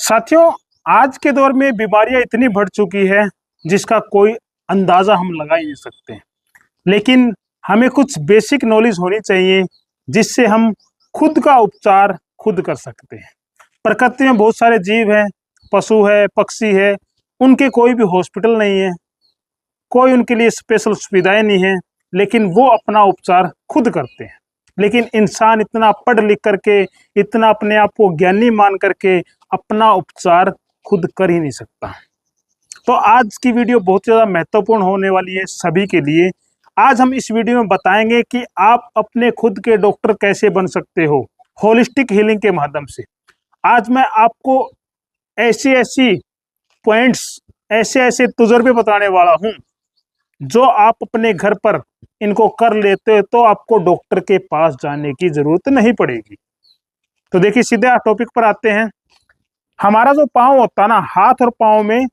साथियों, आज के दौर में बीमारियां इतनी बढ़ चुकी है जिसका कोई अंदाजा हम लगा ही नहीं सकते। लेकिन हमें कुछ बेसिक नॉलेज होनी चाहिए जिससे हम खुद का उपचार खुद कर सकते हैं। प्रकृति में बहुत सारे जीव हैं, पशु है, पक्षी है, उनके कोई भी हॉस्पिटल नहीं है, कोई उनके लिए स्पेशल सुविधाएं नहीं है, लेकिन वो अपना उपचार खुद करते हैं। लेकिन इंसान इतना पढ़ लिख करके, इतना अपने आप को ज्ञानी मान करके अपना उपचार खुद कर ही नहीं सकता। तो आज की वीडियो बहुत ज़्यादा महत्वपूर्ण होने वाली है सभी के लिए। आज हम इस वीडियो में बताएंगे कि आप अपने खुद के डॉक्टर कैसे बन सकते हो होलिस्टिक हीलिंग के माध्यम से। आज मैं आपको ऐसी पॉइंट्स, ऐसे तजुर्बे बताने वाला हूं जो आप अपने घर पर इनको कर लेते हो तो आपको डॉक्टर के पास जाने की जरूरत नहीं पड़ेगी। तो देखिए, सीधे टॉपिक पर आते हैं। हमारा जो पाँव होता है ना, हाथ और पाँव में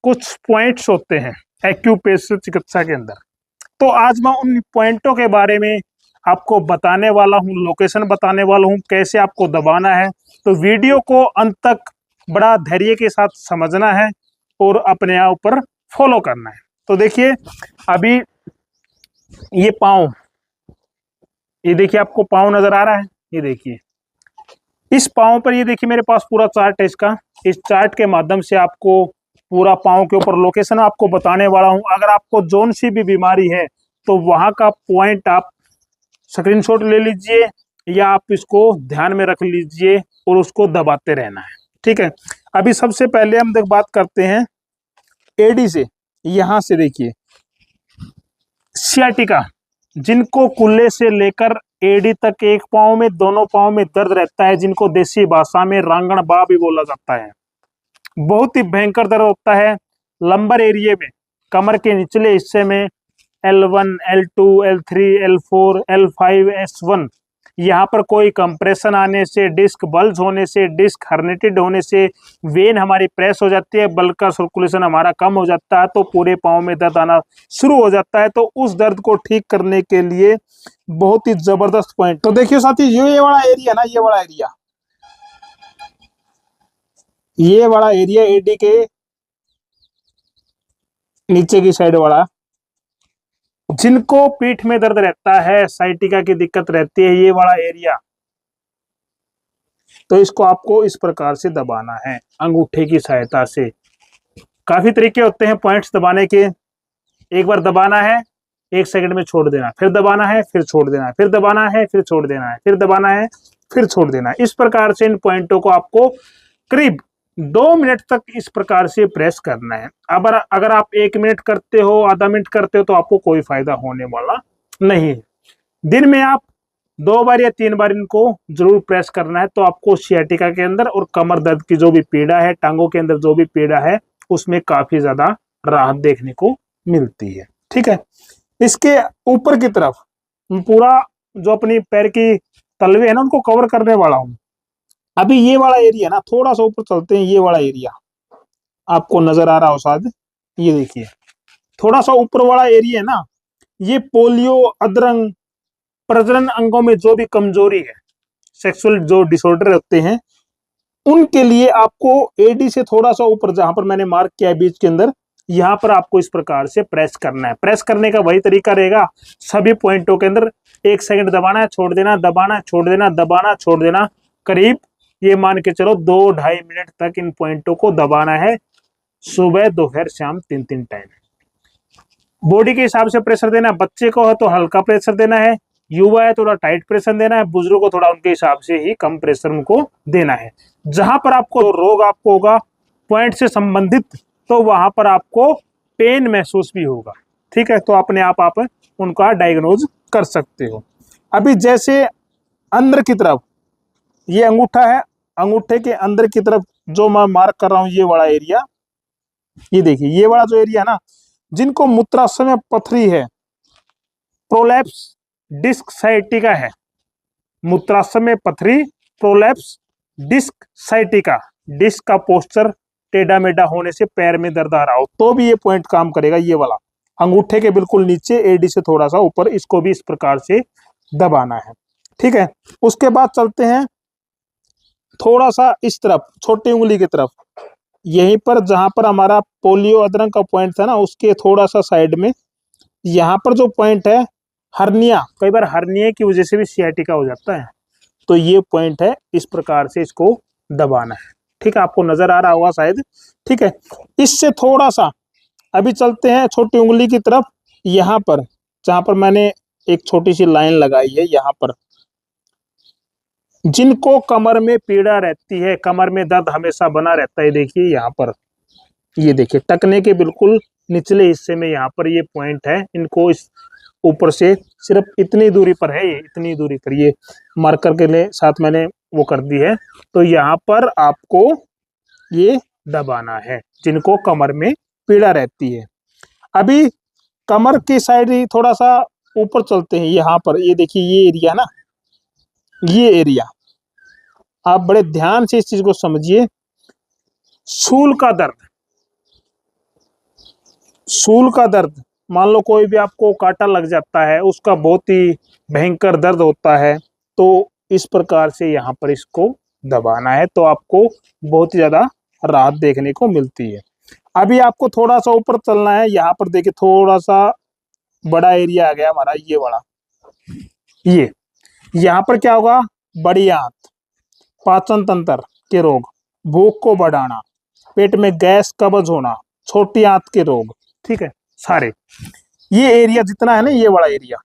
कुछ पॉइंट्स होते हैं एक्यूप्रेशर चिकित्सा के अंदर। तो आज मैं उन पॉइंटों के बारे में आपको बताने वाला हूँ, लोकेशन बताने वाला हूँ, कैसे आपको दबाना है। तो वीडियो को अंत तक बड़ा धैर्य के साथ समझना है और अपने आप पर फॉलो करना है। तो देखिए, अभी ये पाँव, ये देखिए, आपको पाँव नजर आ रहा है। ये देखिए, इस पाँव पर ये देखिए मेरे पास पूरा चार्ट है इसका। इस चार्ट के माध्यम से आपको पूरा पाँव के ऊपर लोकेशन आपको बताने वाला हूँ। अगर आपको जोन सी भी बीमारी है तो वहां का पॉइंट आप स्क्रीनशॉट ले लीजिए या आप इसको ध्यान में रख लीजिए और उसको दबाते रहना है, ठीक है। अभी सबसे पहले हम बात करते हैं एडी से। यहां से देखिए, सियाटिका, जिनको कुल्ले से लेकर एडी तक एक पाँव में, दोनों पाँव में दर्द रहता है, जिनको देसी भाषा में रांगण बा भी बोला जाता है। बहुत ही भयंकर दर्द होता है लंबर एरिया में, कमर के निचले हिस्से में L1, L2, L3, L4, L5, S1। यहाँ पर कोई कंप्रेशन आने से, डिस्क बल्ज होने से, डिस्क हर्नेटेड होने से वेन हमारी प्रेस हो जाती है, ब्लड का सर्कुलेशन हमारा कम हो जाता है, तो पूरे पाँव में दर्द आना शुरू हो जाता है। तो उस दर्द को ठीक करने के लिए बहुत ही जबरदस्त पॉइंट। तो देखिए साथी, ये वाला एरिया ना, ये वाला एरिया एडी के नीचे की साइड वाला, जिनको पीठ में दर्द रहता है, साइटिका की दिक्कत रहती है, ये वाला एरिया, तो इसको आपको इस प्रकार से दबाना है अंगूठे की सहायता से। काफी तरीके होते हैं पॉइंट्स दबाने के। एक बार दबाना है, 1 सेकंड में छोड़ देना, फिर दबाना है, फिर छोड़ देना है, फिर दबाना है, फिर छोड़ देना है, फिर दबाना है, फिर छोड़ देना है। इस प्रकार से इन पॉइंटों को आपको करीब 2 मिनट तक इस प्रकार से प्रेस करना है। अगर आप 1 मिनट करते हो, आधा मिनट करते हो, तो आपको कोई फायदा होने वाला नहीं है। दिन में आप 2 बार या 3 बार इनको जरूर प्रेस करना है। तो आपको सियाटिका के अंदर और कमर दर्द की जो भी पीड़ा है, टांगों के अंदर जो भी पीड़ा है, उसमें काफी ज्यादा राहत देखने को मिलती है, ठीक है। इसके ऊपर की तरफ पूरा जो अपनी पैर की तलवे है ना, उनको कवर करने वाला हूं। अभी ये वाला एरिया ना, थोड़ा सा ऊपर चलते हैं। ये वाला एरिया आपको नजर आ रहा हो शायद, ये देखिए, थोड़ा सा ऊपर वाला एरिया है ना, ये पोलियो, अधरंग, प्रजनन अंगों में जो भी कमजोरी है, सेक्सुअल जो डिसऑर्डर होते हैं, उनके लिए आपको एडी से थोड़ा सा ऊपर, जहां पर मैंने मार्क किया है बीच के अंदर, यहां पर आपको इस प्रकार से प्रेस करना है। प्रेस करने का वही तरीका रहेगा सभी पॉइंटों के अंदर। 1 सेकंड दबाना है, छोड़ देना, दबाना है, छोड़ देना, दबाना, छोड़ देना। करीब ये मान के चलो 2-2.5 मिनट तक इन पॉइंटों को दबाना है, सुबह, दोपहर, शाम, 3 टाइम। बॉडी के हिसाब से प्रेशर देना है। बच्चे को है तो हल्का प्रेशर देना है, युवा है थोड़ा टाइट प्रेशर देना है, बुजुर्ग को थोड़ा उनके हिसाब से ही कम प्रेशर उनको देना है। जहां पर आपको रोग आपको होगा पॉइंट से संबंधित, तो वहां पर आपको पेन महसूस भी होगा, ठीक है। तो अपने आप उनका डायग्नोज कर सकते हो। अभी जैसे अंदर की तरफ ये अंगूठा है, अंगूठे के अंदर की तरफ जो मैं मार्क कर रहा हूं, ये वाला एरिया, ये देखिए, ये वाला जो एरिया ना, जिनको मूत्राशय में पथरी है, प्रोलैप्स, डिस्क साइटिका है, मूत्राशय में पथरी, प्रोलैप्स, डिस्क साइटिका, डिस्क का पोस्चर टेढ़ा मेढ़ा होने से पैर में दर्द आ रहा हो, तो भी ये पॉइंट काम करेगा। ये वाला अंगूठे के बिल्कुल नीचे, एडी से थोड़ा सा ऊपर, इसको भी इस प्रकार से दबाना है, ठीक है। उसके बाद चलते हैं थोड़ा सा इस तरफ छोटी उंगली की तरफ, यहीं पर जहां पर हमारा पोलियो अधरंग का पॉइंट था ना, उसके थोड़ा सा साइड में यहाँ पर जो पॉइंट है, हर्निया, कई बार हर्निया की वजह से भी सियाटिका हो जाता है, तो ये पॉइंट है, इस प्रकार से इसको दबाना है। ठीक है, आपको नजर आ रहा होगा शायद। ठीक है, इससे थोड़ा सा अभी चलते हैं छोटी उंगली की तरफ, यहाँ पर जहां पर मैंने एक छोटी सी लाइन लगाई है, यहाँ पर जिनको कमर में पीड़ा रहती है, कमर में दर्द हमेशा बना रहता है, देखिए यहाँ पर, ये देखिए टकने के बिल्कुल निचले हिस्से में यहाँ पर ये पॉइंट है, इनको इस ऊपर से सिर्फ इतनी दूरी पर है, ये इतनी दूरी पर, ये मार्कर के लिए साथ मैंने वो कर दी है, तो यहाँ पर आपको ये दबाना है, जिनको कमर में पीड़ा रहती है। अभी कमर की साइड ही थोड़ा सा ऊपर चलते हैं, यहाँ पर ये देखिए, ये एरिया ना, ये एरिया आप बड़े ध्यान से इस चीज को समझिए। सूल का दर्द, सूल का दर्द, मान लो कोई भी आपको कांटा लग जाता है, उसका बहुत ही भयंकर दर्द होता है, तो इस प्रकार से यहाँ पर इसको दबाना है, तो आपको बहुत ही ज्यादा राहत देखने को मिलती है। अभी आपको थोड़ा सा ऊपर चलना है, यहाँ पर देखिए थोड़ा सा बड़ा एरिया आ गया हमारा, ये बड़ा, ये यहाँ पर क्या होगा, बड़ी आंत, पाचन तंत्र के रोग, भूख को बढ़ाना, पेट में गैस कब्ज होना, छोटी आंत के रोग, ठीक है, सारे ये एरिया जितना है ना, ये बड़ा एरिया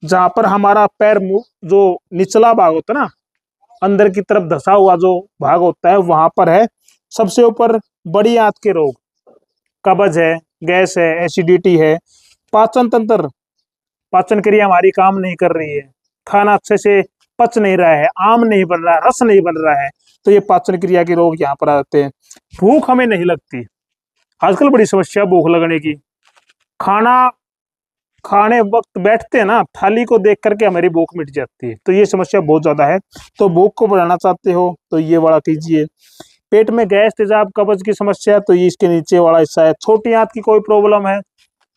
जहां पर हमारा पैर जो निचला भाग होता है ना, अंदर की तरफ धसा हुआ जो भाग होता है, वहां पर है सबसे ऊपर बड़ी आंत के रोग, कब्ज है, गैस है, एसिडिटी है, पाचन तंत्र, पाचन क्रिया हमारी काम नहीं कर रही है, खाना अच्छे से पच नहीं रहा है, आम नहीं बन रहा है, रस नहीं बन रहा है, तो ये पाचन क्रिया के रोग यहाँ पर आ जाते हैं। भूख हमें नहीं लगती, आजकल बड़ी समस्या भूख लगने की, खाना खाने वक्त बैठते हैं ना, थाली को देख करके हमारी भूख मिट जाती है, तो ये समस्या बहुत ज्यादा है। तो भूख को बढ़ाना चाहते हो तो ये वाला कीजिए। पेट में गैस, तेजाब, कब्ज की समस्या, तो ये इसके नीचे वाला हिस्सा है। छोटी आंत की कोई प्रॉब्लम है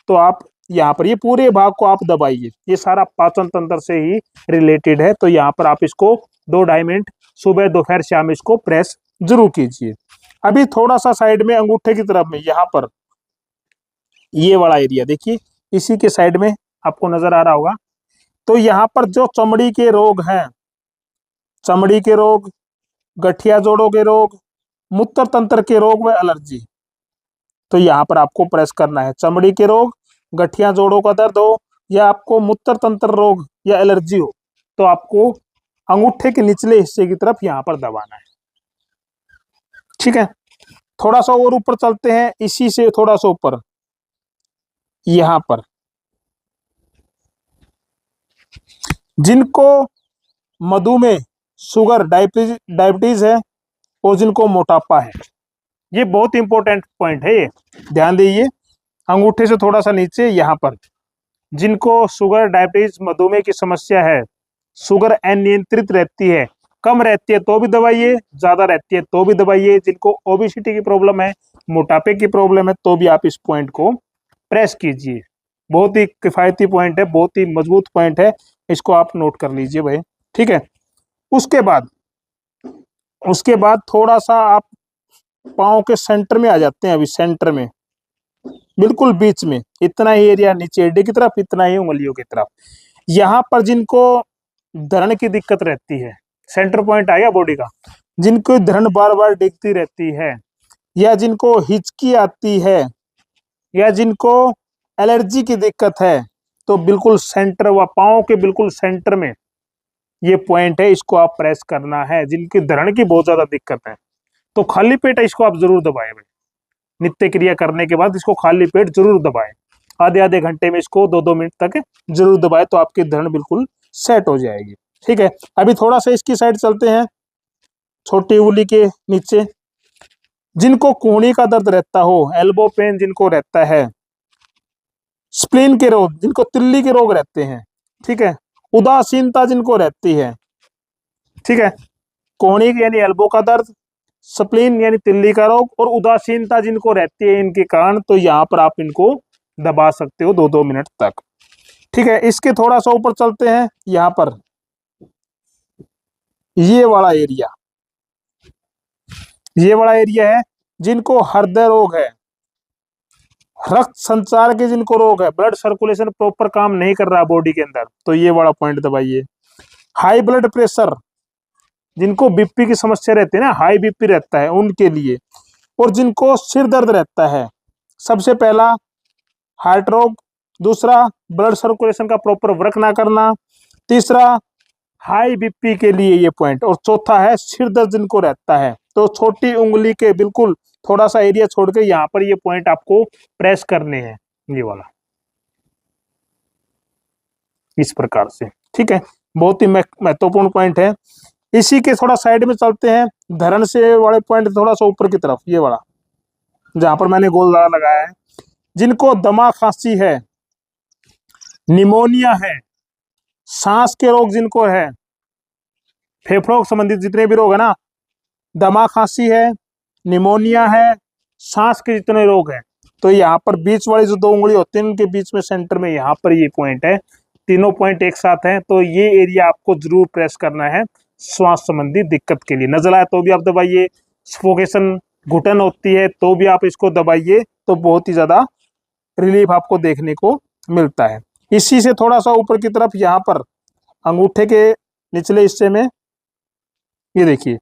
तो आप यहाँ पर ये पूरे भाग को आप दबाइए, ये सारा पाचन तंत्र से ही रिलेटेड है, तो यहाँ पर आप इसको 2-2.5 मिनट सुबह दोपहर शाम इसको प्रेस जरूर कीजिए। अभी थोड़ा सा साइड में अंगूठे की तरफ में, यहाँ पर ये वाला एरिया देखिए, इसी के साइड में आपको नजर आ रहा होगा, तो यहाँ पर जो चमड़ी के रोग हैं, चमड़ी के रोग, गठिया जोड़ों के रोग, मूत्र तंत्र के रोग व एलर्जी, तो यहाँ पर आपको प्रेस करना है। चमड़ी के रोग, गठिया जोड़ों का दर्द हो, या आपको मूत्र तंत्र रोग या एलर्जी हो, तो आपको अंगूठे के निचले हिस्से की तरफ यहाँ पर दबाना है। ठीक है, थोड़ा सा और ऊपर चलते हैं, इसी से थोड़ा सा ऊपर, यहाँ पर जिनको मधुमेह, शुगर, डायबिटीज है और जिनको मोटापा है, ये बहुत इंपॉर्टेंट पॉइंट है, ये ध्यान दीजिए। अंगूठे से थोड़ा सा नीचे, यहाँ पर जिनको शुगर, डायबिटीज, मधुमेह की समस्या है, शुगर अनियंत्रित रहती है, कम रहती है तो भी दबाइए, ज्यादा रहती है तो भी दबाइए, जिनको ओबेसिटी की प्रॉब्लम है, मोटापे की प्रॉब्लम है, तो भी आप इस पॉइंट को प्रेस कीजिए। बहुत ही किफायती पॉइंट है, बहुत ही मजबूत पॉइंट है, इसको आप नोट कर लीजिए भाई। ठीक है, उसके बाद थोड़ा सा आप पाँव के सेंटर में आ जाते हैं, अभी सेंटर में बिल्कुल बीच में, इतना ही एरिया नीचे एडी की तरफ, इतना ही उंगलियों की तरफ, यहाँ पर जिनको धरण की दिक्कत रहती है, सेंटर पॉइंट आ गया बॉडी का, जिनको धरण बार बार डिगती रहती है, या जिनको हिचकी आती है, या जिनको एलर्जी की दिक्कत है, तो बिल्कुल सेंटर व पाँव के बिल्कुल सेंटर में ये पॉइंट है, इसको आप प्रेस करना है। जिनकी धरण की बहुत ज्यादा दिक्कत है तो खाली पेट इसको आप जरूर दबाएं भाई, नित्य क्रिया करने के बाद इसको खाली पेट जरूर दबाएं, आधे आधे घंटे में इसको 2-2 मिनट तक जरूर दबाएं, तो आपकी धरण बिल्कुल सेट हो जाएगी। ठीक है, अभी थोड़ा सा इसकी साइड चलते हैं, छोटी उंगली के नीचे जिनको कूहनी का दर्द रहता हो, एल्बो पेन जिनको रहता है, स्प्लीन के रोग, जिनको तिल्ली के रोग रहते हैं, ठीक है, उदासीनता जिनको रहती है, ठीक है, कोहनी यानी एल्बो का दर्द, स्प्लीन यानी तिल्ली का रोग, और उदासीनता जिनको रहती है इनके कारण, तो यहाँ पर आप इनको दबा सकते हो 2-2 मिनट तक। ठीक है, इसके थोड़ा सा ऊपर चलते हैं, यहाँ पर ये वाला एरिया, ये वाला एरिया है जिनको हृदय रोग है, रक्त संचार के जिनको रोग है, ब्लड सर्कुलेशन प्रॉपर काम नहीं कर रहा बॉडी के अंदर, तो ये वाला पॉइंट दबाइए। हाई ब्लड प्रेशर, जिनको बीपी की समस्या रहती है ना, हाई बीपी रहता है उनके लिए, और जिनको सिर दर्द रहता है, सबसे पहला हार्ट रोग, दूसरा ब्लड सर्कुलेशन का प्रॉपर वर्क ना करना, तीसरा हाई बीपी के लिए ये पॉइंट, और चौथा है सिर दर्द जिनको रहता है। तो छोटी उंगली के बिल्कुल थोड़ा सा एरिया छोड़ के यहाँ पर ये पॉइंट आपको प्रेस करने हैं, ये वाला, इस प्रकार से। ठीक है, बहुत ही महत्वपूर्ण पॉइंट है। इसी के थोड़ा साइड में चलते हैं, धरण से वाले पॉइंट थोड़ा सा ऊपर की तरफ, ये वाला जहां पर मैंने गोल दागा लगाया है। जिनको दमा खांसी है, निमोनिया है, सांस के रोग जिनको है, फेफड़ों संबंधित जितने भी रोग है ना, दमा खांसी है, निमोनिया है, सांस के जितने रोग हैं, तो यहाँ पर बीच वाली जो दो उंगली होती है उनके बीच में सेंटर में यहाँ पर ये पॉइंट है, तीनों पॉइंट एक साथ हैं, तो ये एरिया आपको जरूर प्रेस करना है श्वास संबंधी दिक्कत के लिए। नजला है तो भी आप दबाइए, सफोकेशन घुटन होती है तो भी आप इसको दबाइए, तो बहुत ही ज्यादा रिलीफ आपको देखने को मिलता है। इसी से थोड़ा सा ऊपर की तरफ यहाँ पर अंगूठे के निचले हिस्से में ये देखिए,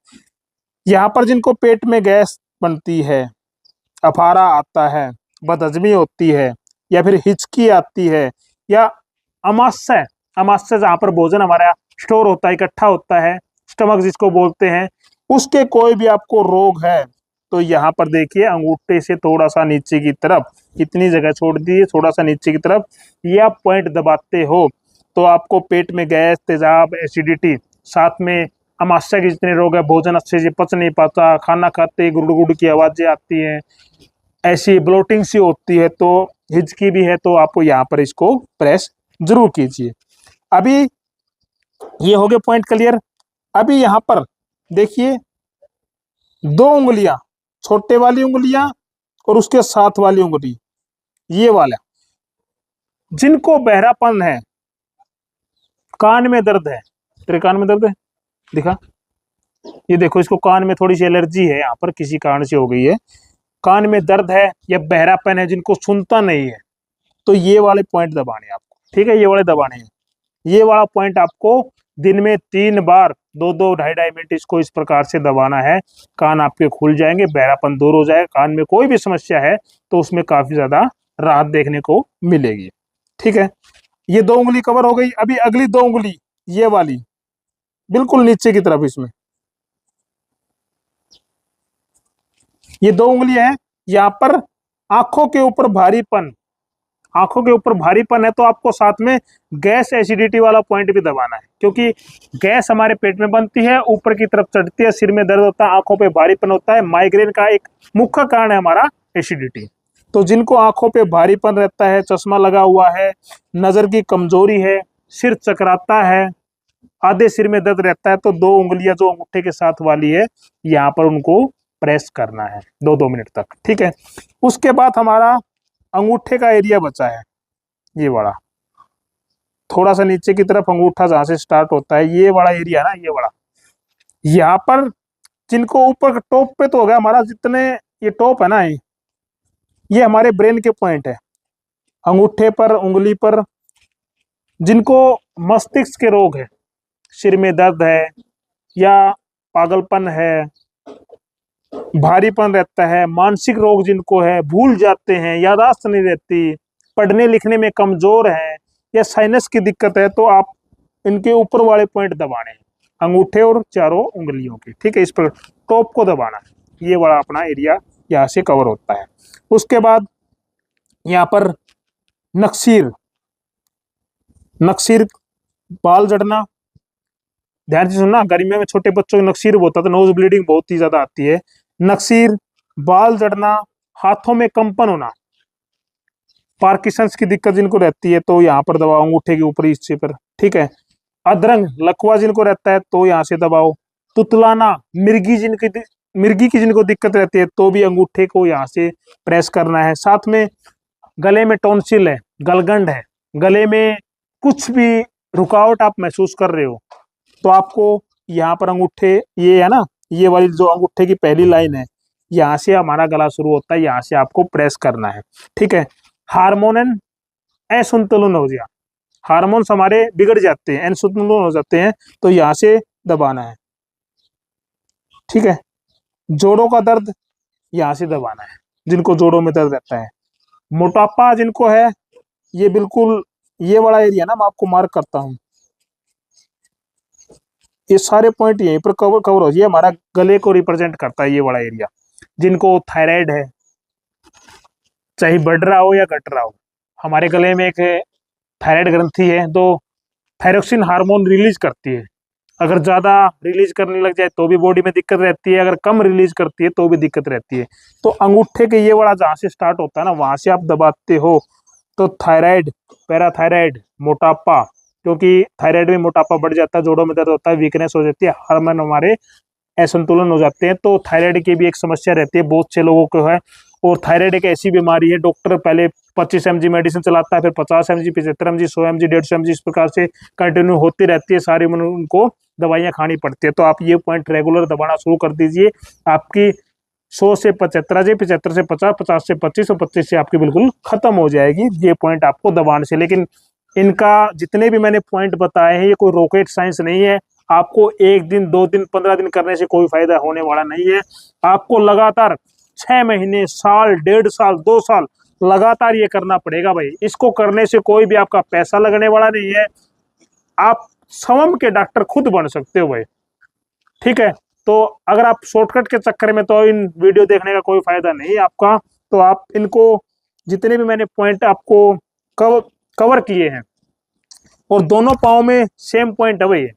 यहाँ पर जिनको पेट में गैस बनती है, अफारा आता है, बदहजमी होती है, या फिर हिचकी आती है, या अमाशय, अमाशय जहाँ पर भोजन हमारा स्टोर होता है, इकट्ठा होता है, स्टमक जिसको बोलते हैं, उसके कोई भी आपको रोग है, तो यहाँ पर देखिए अंगूठे से थोड़ा सा नीचे की तरफ, इतनी जगह छोड़ दी, थोड़ा सा नीचे की तरफ ये आप पॉइंट दबाते हो, तो आपको पेट में गैस, तेजाब, एसिडिटी, साथ में अमाशय के जितने रोग है, भोजन अच्छे से पच नहीं पाता, खाना खाते गुड़ गुड़ की आवाजें आती हैं, ऐसी ब्लोटिंग सी होती है, तो हिचकी भी है, तो आपको यहाँ पर इसको प्रेस जरूर कीजिए। अभी ये हो गए पॉइंट क्लियर। अभी यहाँ पर देखिए दो उंगलियां, छोटे वाली उंगलियां और उसके साथ वाली उंगली, ये वाला, जिनको बहरापन है, कान में दर्द है, तेरे कान में दर्द है, दिखा, ये देखो, इसको कान में थोड़ी सी एलर्जी है, यहाँ पर किसी कारण से हो गई है, कान में दर्द है या बहरापन है, जिनको सुनता नहीं है, तो ये वाले पॉइंट दबाने हैं आपको। ठीक है, ये वाले दबाने हैं, ये वाला पॉइंट आपको दिन में 3 बार 2-2, 2.5 मिनट इसको इस प्रकार से दबाना है, कान आपके खुल जाएंगे, बहरापन दूर हो जाएगा, कान में कोई भी समस्या है तो उसमें काफी ज्यादा राहत देखने को मिलेगी। ठीक है, ये 2 उंगली कवर हो गई। अभी अगली 2 उंगली, ये वाली बिल्कुल नीचे की तरफ, इसमें ये 2 उंगलियां हैं, यहाँ पर आंखों के ऊपर भारीपन, आंखों के ऊपर भारीपन है, तो आपको साथ में गैस एसिडिटी वाला पॉइंट भी दबाना है, क्योंकि गैस हमारे पेट में बनती है, ऊपर की तरफ चढ़ती है, सिर में दर्द होता है, आंखों पे भारीपन होता है, माइग्रेन का एक मुख्य कारण है हमारा एसिडिटी। तो जिनको आंखों पे भारीपन रहता है, चश्मा लगा हुआ है, नजर की कमजोरी है, सिर चकराता है, आधे सिर में दर्द रहता है, तो 2 उंगलियां जो अंगूठे के साथ वाली है, यहाँ पर उनको प्रेस करना है 2-2 मिनट तक। ठीक है, उसके बाद हमारा अंगूठे का एरिया बचा है, ये वाला, थोड़ा सा नीचे की तरफ अंगूठा जहां से स्टार्ट होता है, ये वाला एरिया ना, ये वाला, यहाँ पर जिनको ऊपर टॉप पे तो हो गया हमारा, जितने ये टॉप है ना, ये हमारे ब्रेन के पॉइंट है, अंगूठे पर, उंगली पर, जिनको मस्तिष्क के रोग है, सिर में दर्द है या पागलपन है, भारीपन रहता है, मानसिक रोग जिनको है, भूल जाते हैं, याददाश्त नहीं रहती, पढ़ने लिखने में कमजोर है, या साइनस की दिक्कत है, तो आप इनके ऊपर वाले पॉइंट दबाने हैं, अंगूठे और चारों उंगलियों के। ठीक है, इस पर टॉप को दबाना है, ये वाला अपना एरिया यहाँ से कवर होता है। उसके बाद यहाँ पर नक्सीर, नक्सीर, बाल जड़ना, ध्यान से सुनना, गर्मियों में छोटे बच्चों को नक्सीर होता है तो नोज ब्लीडिंग बहुत ही ज्यादा आती है। नक्सीर, बाल जड़ना, हाथों में कंपन होना, पार्किंसंस की दिक्कत जिनको रहती है तो यहाँ पर दबाओ, अंगूठे के ऊपरी हिस्से पर। ठीक है, अधरंग, लकवा जिनको रहता है तो यहाँ से दबाओ। तुतलाना, मिर्गी की जिनको दिक्कत रहती है तो भी अंगूठे को यहाँ से प्रेस करना है। साथ में गले में टॉन्सिल है, गलगंड है, गले में कुछ भी रुकावट आप महसूस कर रहे हो तो आपको यहाँ पर अंगूठे, ये है ना ये वाली जो अंगूठे की पहली लाइन है, यहाँ से हमारा गला शुरू होता है, यहाँ से आपको प्रेस करना है। ठीक है। हार्मोन असंतुलन हो गया, हार्मोन्स हमारे बिगड़ जाते हैं, असंतुलन हो जाते हैं, तो यहाँ से दबाना है। ठीक है। जोड़ों का दर्द, यहाँ से दबाना है, जिनको जोड़ों में दर्द रहता है। मोटापा जिनको है, ये बिल्कुल ये वाला एरिया ना, मैं आपको मार्क करता हूँ, ये सारे पॉइंट यहीं पर कवर हो, ये हमारा गले को रिप्रेजेंट करता है, ये वाला एरिया। जिनको थायराइड है, चाहे बढ़ रहा हो या घट रहा हो, हमारे गले में एक थायराइड ग्रंथि है, तो थायरोक्सिन हार्मोन रिलीज करती है। अगर ज्यादा रिलीज करने लग जाए तो भी बॉडी में दिक्कत रहती है, अगर कम रिलीज करती है तो भी दिक्कत रहती है। तो अंगूठे के ये वाला जहां से स्टार्ट होता है ना, वहां से आप दबाते हो तो थायराइड, पैराथायराइड, मोटापा, क्योंकि थायराइड में मोटापा बढ़ जाता है, जोड़ों में दर्द होता है, वीकनेस हो जाती है, हार्मोन हमारे असंतुलन हो जाते हैं, तो थायराइड की भी एक समस्या रहती है, बहुत से लोगों को है। और थायराइड एक ऐसी बीमारी है, डॉक्टर पहले 25 mg मेडिसिन चलाता है, फिर 50 mg, 75 mg, 100 mg, 150 mg, इस प्रकार से कंटिन्यू होती रहती है, सारी उनको दवाइयां खानी पड़ती है। तो आप ये पॉइंट रेगुलर दबाना शुरू कर दीजिए, आपकी 100 से 75 जी, 75 से 50, 50 से 25 और 25 से आपकी बिल्कुल खत्म हो जाएगी ये पॉइंट आपको दबाने से। लेकिन इनका जितने भी मैंने पॉइंट बताए हैं, ये कोई रॉकेट साइंस नहीं है। आपको 1 दिन, 2 दिन, 15 दिन करने से कोई फायदा होने वाला नहीं है। आपको लगातार 6 महीने, साल, 1.5 साल, 2 साल लगातार ये करना पड़ेगा भाई। इसको करने से कोई भी आपका पैसा लगने वाला नहीं है, आप स्वयं के डॉक्टर खुद बन सकते हो भाई। ठीक है। तो अगर आप शॉर्टकट के चक्कर में, तो इन वीडियो देखने का कोई फायदा नहीं है आपका। तो आप इनको, जितने भी मैंने पॉइंट आपको कवर किए हैं, और दोनों पाँव में सेम पॉइंट है भाई,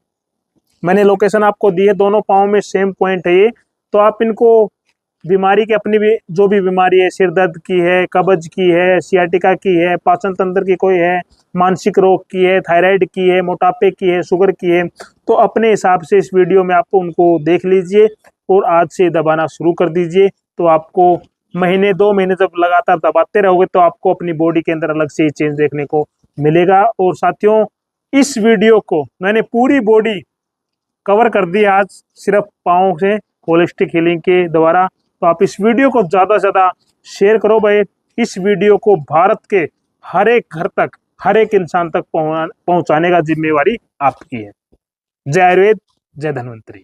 मैंने लोकेशन आपको दी है, दोनों पाँव में सेम पॉइंट है ये। तो आप इनको बीमारी की, अपनी भी जो भी बीमारी है, सिर दर्द की है, कब्ज की है, सियाटिका की है, पाचन तंत्र की कोई है, मानसिक रोग की है, थायराइड की है, मोटापे की है, शुगर की है, तो अपने हिसाब से इस वीडियो में आपको उनको देख लीजिए और आज से दबाना शुरू कर दीजिए। तो आपको महीने, 2 महीने जब लगातार दबाते रहोगे, तो आपको अपनी बॉडी के अंदर अलग से चेंज देखने को मिलेगा। और साथियों, इस वीडियो को मैंने पूरी बॉडी कवर कर दी आज, सिर्फ पाँव से होलिस्टिक हीलिंग के द्वारा। तो आप इस वीडियो को ज़्यादा से ज़्यादा शेयर करो भाई। इस वीडियो को भारत के हर एक घर तक, हर एक इंसान तक पहुंचाने का जिम्मेवारी आपकी है। जय आयुर्वेद, जय धन्वंतरी।